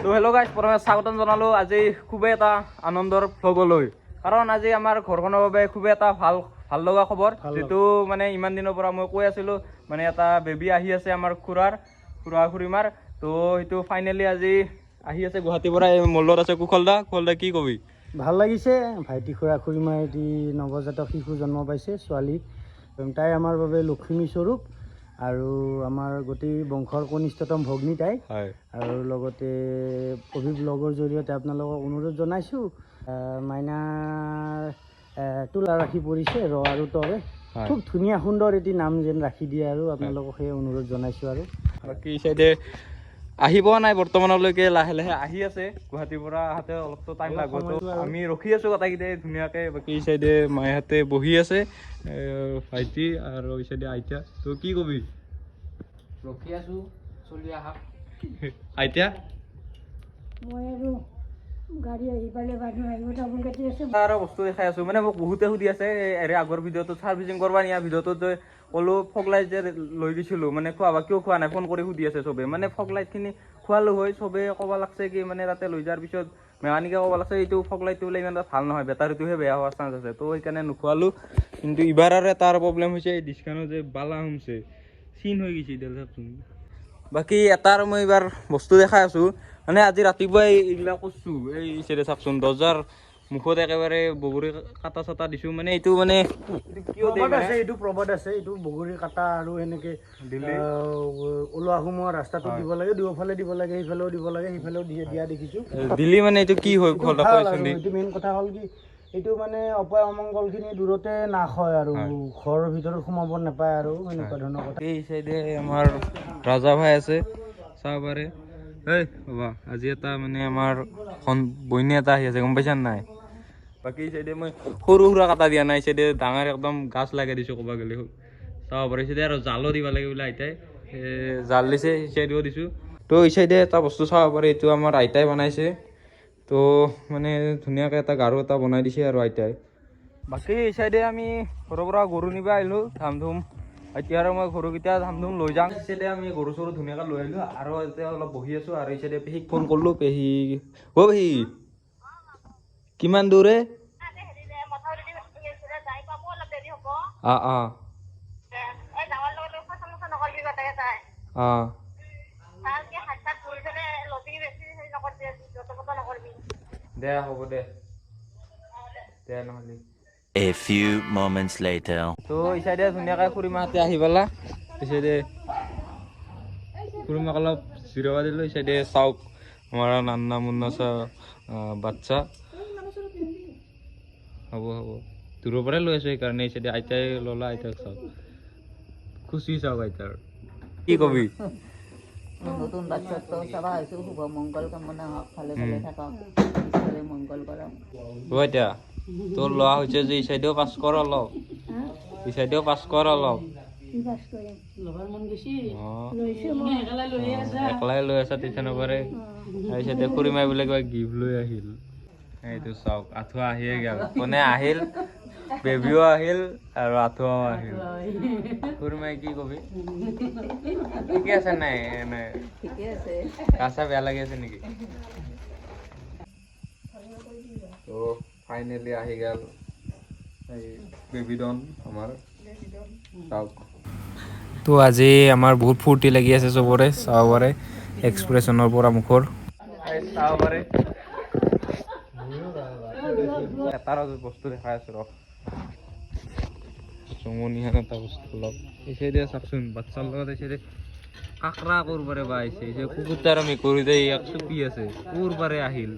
তো hello' guys, প্ৰথমে স্বাগতম জনালোঁ আজি খুবেই এটা আনন্দৰ ভ্লগলৈ। কাৰণ আজি আমাৰ ঘৰখনৰ বাবে খুবেই এটা ভাল লগা খবৰ, যিটো মানে ইমান দিনৰ পৰা মই কৈ আছিলোঁ, মানে এটা বেবী আহি আছে আমাৰ খুড়ীমাৰ। তো সেইটো ফাইনেলি আজি আহি আছে গুৱাহাটীৰ পৰা। এই মোৰ লগত আছে কুশলদা। কি কবি? ভাল লাগিছে, ভাইটি খুড়ীমাৰ এটি নৱজাতক শিশু জন্ম পাইছে, ছোৱালী। তাই আমাৰ বাবে লক্ষ্মী স্বৰূপ আৰু আমাৰ গোটেই বংশৰ কনিষ্ঠতম ভগ্নী তাই। আৰু লগতে ব্লগৰ জৰিয়তে আপোনালোকক অনুৰোধ জনাইছোঁ, মাইনাৰ তোলা ৰাখি পৰিছে ৰ আৰু তৰে। খুব ধুনীয়া সুন্দৰ এটি নাম যেন ৰাখি দিয়ে আৰু আপোনালোকক সেই অনুৰোধ জনাইছোঁ। আৰু বাকী চাইডে আহি পোৱা নাই বৰ্তমানলৈকে, লাহে লাহে আহি আছে। গুৱাহাটীৰ পৰা আহোঁতে অলপতো টাইম লাগিব, আমি ৰখি আছোঁ গোটেইকেইটাই ধুনীয়াকৈ। বাকী এই চাইডে মায়েহঁতে বহি আছে, ভাইটি আৰু এই চাইডে আইতা। তো কি কবি? ৰখি আছোঁ, চলি আহা। আইতা মই আৰু গাড়ী আহি পালে মানুহ আহিব তামোল কাটি আছে। আৰু বস্তু দেখাই আছোঁ, মানে মোক বহুতে সুধি আছে আগৰ ভিডিঅ'টোত ছাৰ্ভিচিং কৰবা নিয়া ভিডিঅ'টোত ক'লো ফগ লাইট যে লৈ গৈছিলোঁ, মানে খোৱাবা কিয় খোৱা নাই, ফোন কৰি সুধি আছে চবে। মানে ফগ লাইটখিনি খোৱালোঁ হয়, চবে ক'ব লাগছে কি মানে তাতে লৈ যোৱাৰ পিছত মেকানিকে ক'ব লাগছে এইটো ফগ লাইটটো বোলে ইমান এটা ভাল নহয়, বেটাৰীটোহে বেয়া হোৱাৰ চান্স আছে। তো সেইকাৰণে নোখোৱালোঁ। কিন্তু এইবাৰ আৰু এটা প্ৰব্লেম হৈছে, এই ডিছকাউণ্টত যে বালা সোমছে চিন হৈ গৈছে এতিয়া চাওকচোন। বাকী এটা আৰু মই এইবাৰ বস্তু দেখাই আছোঁ, মানে আজি ৰাতিপুৱাই এইবিলাক কৰিছোঁ। এই চাইডে চাওকচোন, দৰ্জাৰ মুখত একেবাৰে বগৰী কাটা চাটা দিছোঁ। মানে এইটো মানে এইটো প্ৰবাদ আছে, এইটো বগৰী কাটা আৰু এনেকে ওলোৱা সোমোৱা ৰাস্তাটো দিব লাগে, দুয়োফালে দিব লাগে, সেইফালেও দিব লাগে, সেইফালেও দিয়া দেখিছোঁ। দিল্লী মানে এইটো কি হয়? এইটো মেইন কথা হ'ল কি, এইটো মানে অপায় অমংগলখিনি দূৰতে নাশ হয় আৰু ঘৰৰ ভিতৰত সোমাব নাপায় আৰু এনেকুৱা ধৰণৰ কথা। এই চাইডে আমাৰ ৰাজা ভাই আছে, চাব পাৰে। এই বাবা, আজি এটা মানে আমাৰ বইনী এটা আহি আছে, গম পাইছা নাই? বাকী এই চাইডে মই সৰু সুৰা কাটা দিয়া নাই, চাইডে ডাঙৰ একদম গাছ লগাই দিছোঁ ক'ব গ'লে। চাব পাৰে চাইডে আৰু জালো দিব লাগে বোলে আইতাই, জাল দিছে, সেই চাইডেও দিছোঁ। তো এই চাইডে এটা বস্তু চাব পাৰে, এইটো আমাৰ আইতাই বনাইছে। তো মানে ধুনীয়াকৈ এটা গাৰু এটা বনাই দিছে আৰু আইতাই। বাকী এই চাইডে আমি ঘৰৰ পৰা গৰু নিব আহিলোঁ ধামধুম। এতিয়া আৰু মই গৰুকেইটা ধামধুম লৈ যাম। এই চাইডে আমি গৰু চৰু ধুনীয়াকৈ লৈ আহিলোঁ আৰু এতিয়া অলপ বহি আছোঁ। আৰু এই চাইডে পেহীক ফোন কৰিলোঁ। পেহী পেহী কিমান দূৰে? অঁ অঁ অঁ দে হ'ব দে নহ'লে। A few moments later. তো এই চাইডে ধুনীয়াকৈ খুড়ীমাহঁতে আহি পালা। এই চাইডে খুড়ীমাক অলপ জিৰাব দিলোঁ। এই চাইডে চাওক আমাৰ নান্না মুন্না বাচ্চা। হ'ব দূৰৰ পৰাই লৈ আছোঁ, সেইকাৰণে এই চাইডে আইতাই ল'লা। আইতাক চাওক, খুচি চাওক আইতাৰ। কি কবি? নতুন বাচ্চাটো চাবা হৈছোঁ, শুভ মংগল কামনা হওক, ভালে ভালে থাকক, ঈশ্বৰে মংগল কৰক। হ'ব এতিয়া তোৰ লোৱা হৈছে যে এই চাইডেও পাছ কৰ অলপ, এই চাইডেও পাছ কৰ অলপ। একলাই লৈ আছা টিউশ্যন নকৰে। এই চাইডে খুড়ীমাই বোলে কিবা গিফ্ট লৈ আহিল। এইটো চাওক, আঁঠুৱা আহিয়ে গ'ল। কোনে আহিল? বেবীও আহিল আৰু আঁঠুৱাও আহিল। খুড়ীমাই কি কবি? ঠিকে আছে নাই? ঠিকে আছে। গা চা বেয়া লাগি আছে নেকি? তো ফাইনেলি আহি গ'ল এই বেবিডন আমাৰ। চাওক, তো আজি আমাৰ বহুত ফূৰ্তি লাগি আছে চবৰে। চাব পাৰে এক্সপ্ৰেছনৰ পৰা মুখৰ চাব পাৰে। এটা বস্তু দেখাই আছোঁ ৰ, জমনিহান এটা বস্তু অলপ। এই চাইডে চাওকচোন, বাচ্ছাৰ লগত এই চাইডে কাকৰা ক'ৰ পাৰে বা আহিছে। এই কুকুৰটা আৰু মেকুৰীতে ইয়াক চুপি আছে, ক'ৰ পাৰে আহিল।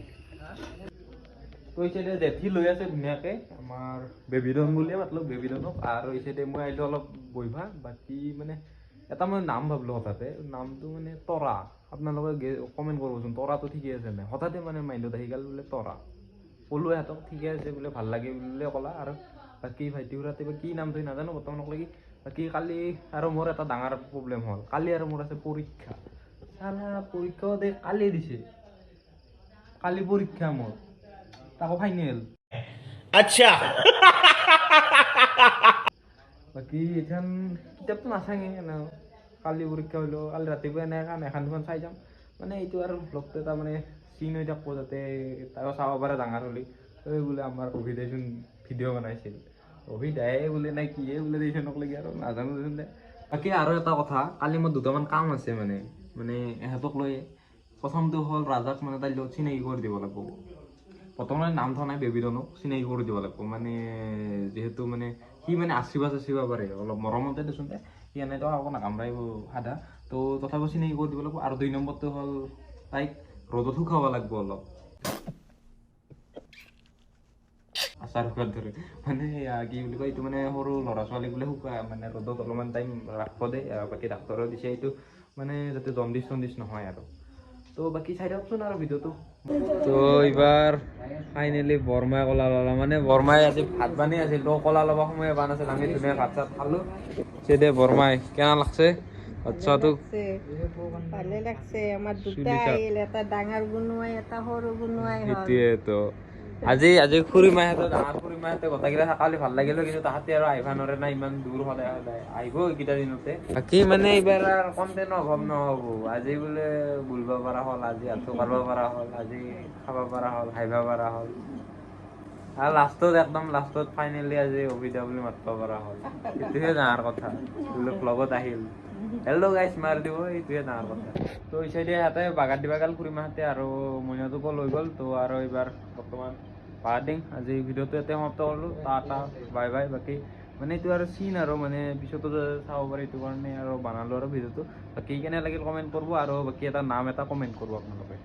তো এই চাইডে জেঠি লৈ আছে ধুনীয়াকৈ আমাৰ বেবিডন বুলিয়ে মাতলোঁ বেবিডনক। আৰু এই চাইডে মই আহিলোঁ অলপ বহিবা। বাকী মানে এটা মই নাম ভাবিলোঁ হঠাতে, নামটো মানে তৰা। আপোনালোকে কমেণ্ট কৰিবচোন, তৰাটো ঠিকে আছে নাই? হঠাতে মানে মাইণ্ডত আহি গ'ল বোলে তৰা। ক'লোঁ সিহঁতক ঠিকে আছে বোলে, ভাল লাগে বুলিয়ে ক'লা। আৰু বাকী ভাইটি খুড়াতে বা কি নাম থৈ নাজানো বৰ্তমানক লাগি। বাকী কালি আৰু মোৰ এটা ডাঙৰ প্ৰব্লেম হ'ল, কালি আৰু মোৰ আছে পৰীক্ষা। পৰীক্ষাও দে কালি দিছে, কালি পৰীক্ষা মোৰ, তাকো ফাইনেল। আচ্ছা। বাকী এখন কিতাপটো নাচাঙে এনেও, কালি পৰীক্ষা হ'লেও কালি ৰাতিপুৱা এনেকৈ এখন দুখন চাই যাম। মানে এইটো আৰু ব্লগটো এটা মানে চিন হৈ থাকিব যাতে তাইও চাব পাৰে ডাঙৰ হ'লে এই বোলে আমাৰ অভিদায়চোন ভিডিঅ' বনাইছিল অভিদায়ে বোলে নাই কিয়ে বোলে দিছে নকলেগি আৰু নাজানো দেচোন দে বাকী আৰু এটা কথা কালি মোৰ দুটামান কাম আছে মানে এহঁতক লৈ প্ৰথমটো হ'ল ৰাজাক মানে তাইৰ লগত চিনাকি কৰি দিব লাগিব প্ৰথমে নাম থোৱা নাই বেবীজনক চিনাকি কৰি দিব লাগিব মানে যিহেতু মানে সি মানে আশীৰ্বাদ পাৰে অলপ মৰমতে দেচোন দে সি এনেতো আকৌ নাকামৰাইব সাদা তো তথাপিও চিনাকি কৰি দিব লাগিব আৰু 2 নম্বৰটো হ'ল তাইক ৰ'দত শুকাব লাগিব অলপ আচাৰ শুকাত ধৰে মানে কি বুলি কয় এইটো মানে সৰু ল'ৰা ছোৱালীক বোলে শুকাই মানে ৰ'দত অলপমান টাইম ৰাখিব দে বাকী ডাক্তৰে দিছে এইটো মানে যাতে জণ্ডিছ নহয় আৰু তো বাকী চাই দিয়কচোন আৰু ভিডিঅ'টো তো এইবাৰ ফাইনেলি বৰমাই কলা ল'লা মানে বৰমাই আজি ভাত বানি আছিল তো কলা ল'ব সময় বান আছিল আমি ধুনীয়া ভাত চাত খালোঁ দে বৰমাই কেনা লাগছে বাচ্চাটো ভালে লাগছে আমাৰ দুটা আহিল এটা ডাঙৰ গুণুৱাই এটা সৰু গুণুৱাই সেইটোৱেতো আজি খুৰীমাহঁতে ডাঙৰ খুৰীমাহঁতে গোটেইকেইটা থাকালে ভাল লাগিল কিন্তু তাহাঁতে আৰু আহিবা নোৱাৰে না ইমান দূৰ সদায় আহিব এইকেইটা দিনতে বাকী মানে এইবাৰ কণ্টেণ্ট অভাৱ নহ'ব আজি বোলে বুলিব পৰা হ'ল আজি আঁঠু কাঢ়িব পৰা হ'ল আজি খাব পৰা হ'ল হাঁহিব পৰা হ'ল আৰু লাষ্টত ফাইনেলি আজি অভিদা বুলি মাতিব পৰা হ'ল এইটোহে ডাঙৰ কথা বোলে ব্লগত আহিল হেল্ল' গাইছ মাৰ দিব এইটোৱে ডাঙৰ কথা তো এই চাইডে সিহঁতে বাগাত দিবা গাল খুৰীমাহঁতে আৰু মইনাটোকো লৈ গ'ল তো আৰু এইবাৰ বৰ্তমান বাগাত দিম আজি ভিডিঅ'টো ইয়াতে সমাপ্ত কৰিলোঁ টাটা বাই বাই বাকী মানে এইটো আৰু চিন আৰু মানে পিছতো চাব পাৰি এইটো কাৰণে আৰু বনালোঁ আৰু ভিডিঅ'টো বাকী কেনে লাগিল কমেণ্ট কৰিব আৰু বাকী এটা নাম এটা কমেণ্ট কৰিব আপোনালোকে